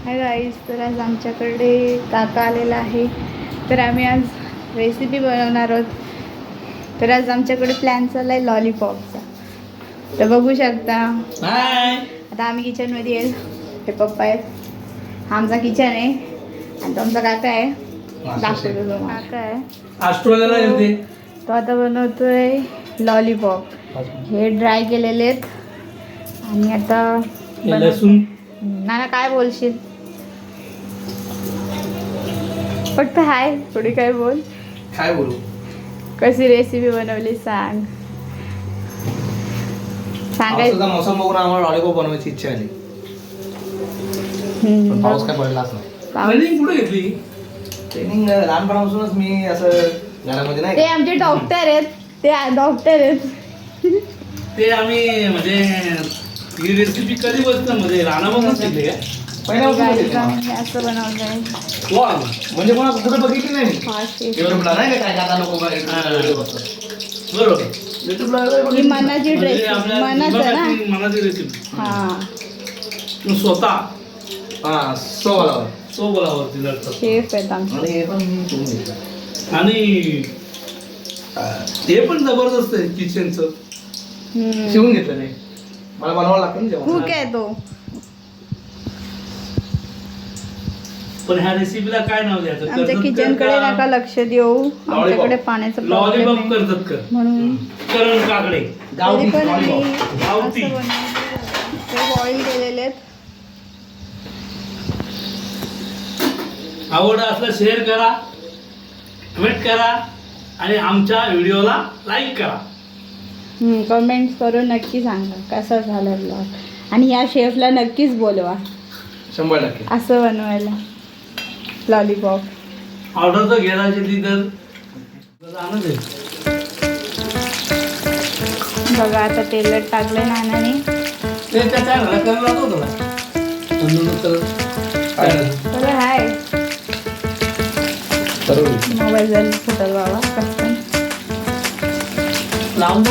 Hi guys, तर आज आमच्याकडे काका आलेला आहे. तर आम्ही आज रेसिपी बनवणार आहोत. तर आज आमच्याकडे प्लॅन चालला आहे लॉलीपॉपचा. तर बघू शकता आता आम्ही किचनमध्ये आहे. हे पप्पा आहेत, हा आमचा किचन आहे आणि तो आमचा काका आहे. दाखवतो तो काका आहे. तो आता बनवतोय लॉलीपॉप. हे ड्राय केलेले आहेत आणि आता लसूण नाना काय बोलशील? फक्त हाय, थोडी काय बोल. काय बोलू? कशी रेसिपी बनवली सांग. सांगायचं. मौसम बघून आम्हाला लॉलीपॉप बनवायची इच्छा आली. पण पाऊस काय पडलाच नाही. ट्रेनिंग कुठे घेतली? ट्रेनिंग लहानपणापासूनच मी असं घरामध्ये नाही. ते आमचे डॉक्टर आहेत, ते डॉक्टर आहेत. ते आम्ही म्हणजे ही रेसिपी कधी बसतं म्हणजे रानापासून शिकले का? असं बनवलंय. म्हणजे कोणा कुठे बघितली नाही मी. युट्यूबला नाही का काय खाता लोक बरोबर. ही मनाची ड्रेस मनाचं ना. मनाची रेसिपी. हा स्वतः सोबलावरती लढतात. शेफ आहेत आमचे. आणि हे पण जबरदस्त आहे किचनचं. शिवून घेतलं नाही, मला बनवावं लागतं ना जेवण. कुक आहे तो. पण ह्या रेसिपीला काय नाव द्यायचं? आमच्या किचन कडे नका लक्ष देऊ, आमच्याकडे पाण्याचं प्रॉब्लेम लॉलीपॉप आहे करतात का म्हणून. करण काकडे तरी पण आम्ही गावठी. असं बनवलं. ते बॉईल केलेले आहेत. आवड असला शेअर करा, कमेंट करा आणि आमच्या व्हिडिओला लाईक करा. कमेंट्स करून नक्की सांगा कसा झाला ब्लॉग. आणि या शेफला नक्कीच बोलवा 100% असं बनवायला लॉलीपॉप. ऑर्डर तर घ्यायला ती तर आनंद आहे. बघा आता तेलत टाकलंय नानाने. ते त्या काय झालं कमी लागतो तुला बघा हाय मोबाईल जर फुटल बाबा कसं लावून